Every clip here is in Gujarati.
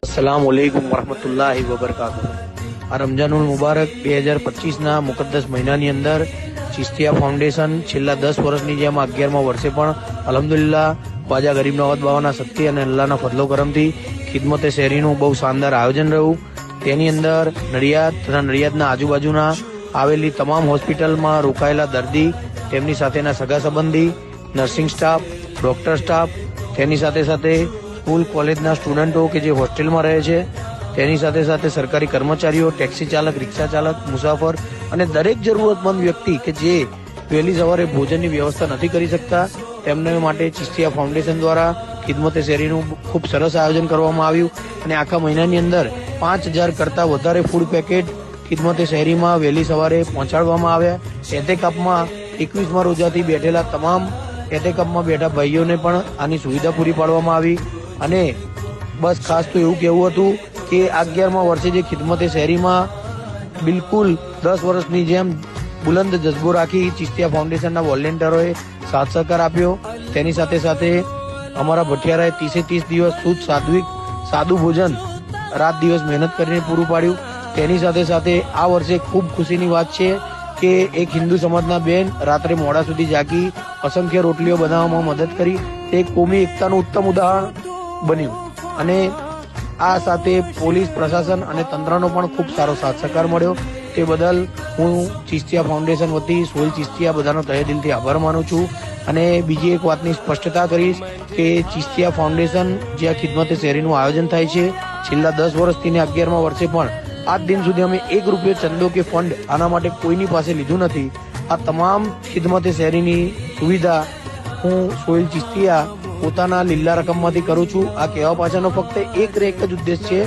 अस्सलामुअलैकुम वरहमतुल्लाहि वबरकातुहू। આ રમજાનુલ મુબારક 2025ના મુકદ્દસ મહિનાની અંદર ચિશ્તિયા ફાઉન્ડેશન છેલ્લા 10 વર્ષની જેમ 11મા વર્ષે પણ અલ્હમ્દુલિલ્લાહ ખ્વાજા ગરીબ નવાઝ બાવાના શક્તિ અને અલ્લાહના ફضલો કરમથી ખિદમતે શહેરીનું બહુ શાનદાર આયોજન રહ્યું। તેની અંદર નડિયાદ તથા નડિયાદના આજુબાજુના આવેલી તમામ હોસ્પિટલમાં રોકાયેલા દર્દી, તેમની સાથેના સગા સંબંધી, નર્સિંગ સ્ટાફ, ડોક્ટર સ્ટાફ, તેની સાથે સાથે સ્કૂલ કોલેજના સ્ટુડન્ટો કે જે હોસ્ટેલમાં રહે છે, તેની સાથે સાથે સરકારી કર્મચારીઓ, ટેક્સી ચાલક, રિક્ષા ચાલક, મુસાફર અને દરેક જરૂરતમંદ વ્યક્તિ કે જે વહેલી સવારે ભોજનની વ્યવસ્થા નથી કરી શકતા, તેમને માટે ચિશ્તિયા ફાઉન્ડેશન દ્વારા ખિદમતે શહેરીનું ખૂબ સરસ આયોજન કરવામાં આવ્યું અને આખા મહિનાની અંદર 5000 કરતાં વધારે ફૂડ પેકેટ ખિદમતે શહેરીમાં વહેલી સવારે પહોંચાડવામાં આવ્યા। એતેકાફમાં 21મા રોજાથી બેઠેલા તમામ એતેકાફમાં બેઠા ભાઈઓને પણ આની સુવિધા પૂરી પાડવામાં આવી અને બસ ખાસ તો એવું કહેવું હતું કે 11મા વર્ષે જે ખિદમતે શહેરીમાં બિલકુલ 10 વર્ષની જેમ બુલંદ જજ્બો રાખી ચિશ્તિયા ફાઉન્ડેશનના વોલેન્ટિયરોએ સાથ સહકાર આપ્યો। તેની સાથે સાથે અમારા ભઠિયારાએ 30 દિવસ શુદ્ધ સાદું ભોજન રાત દિવસ મહેનત કરીને પૂરું પાડ્યું। તેની સાથે સાથે આ વર્ષે ખૂબ ખુશીની વાત છે કે એક હિન્દુ સમાજના બેન રાત્રે મોડા સુધી જાગી અસંખ્ય રોટલીઓ બનાવવામાં મદદ કરી। તે કોમી એકતાનું ઉત્તમ ઉદાહરણ બન્યું અને આ સાથે પોલીસ પ્રશાસન અને તંત્રનો પણ ખૂબ સારો સાથ સહકાર મળ્યો। તે બદલ હું ચિશ્તિયા ફાઉન્ડેશન વતી સોહેલ ચિશ્તિયા બધાનો તહે દિલથી આભાર માનું છું અને બીજી એક વાતની સ્પષ્ટતા કરીશ કે ચિશ્તિયા ફાઉન્ડેશન જે આ ખિદમતે શહેરીનું આયોજન થાય છે છેલ્લા 10 વર્ષથી ને 11મા વર્ષે પણ આજ દિન સુધી અમે 1 રૂપિયો ચંદો કે ફંડ આના માટે કોઈની પાસે લીધું નથી। આ તમામ ખિદમતે શહેરીની સુવિધા હું સોહેલ ચિશ્તિયા પોતાના લીલા રકમમાંથી કરું છું। આ કહેવા પાછળનો ફક્ત એક જ ઉદ્દેશ છે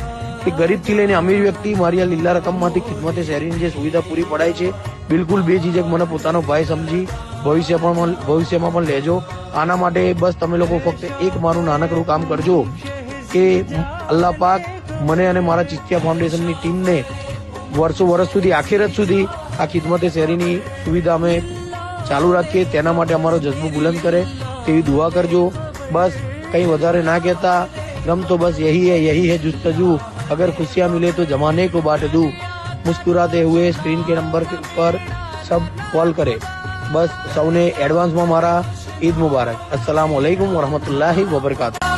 કે ગરીબથી લઈને અમીર વ્યક્તિ મારી આ લીલા રકમમાંથી ખિદમતે શહેરીની જે સુવિધા પૂરી પડાય છે બિલકુલ બેઝીઝક મને પોતાનો ભાઈ સમજી ભવિષ્યમાં પણ લેજો। આના માટે બસ તમે લોકો ફક્ત એક મારું નાનકડું કામ કરજો કે અલ્લાહ પાક મને અને મારા ચિશ્તિયા ફાઉન્ડેશનની ટીમને વર્ષ સુધી આખિરત સુધી આ ખિદમતે શહેરીની સુવિધા અમે ચાલુ રાખીએ, તેના માટે અમારો જज्बो બુલંદ કરે તેવી દુઆ કરજો। बस कहीं વધારે ના કહેતા, गम तो बस यही है जुस्तजू, अगर खुशियाँ मिले तो जमाने को बांट दूं, मुस्कुराते हुए स्क्रीन के नंबर के ऊपर सब कॉल करे। बस सौने एडवांस में मारा ईद मुबारक। अस्सलाम वालेकुम वरहमतुल्लाहि वबरकातुहू।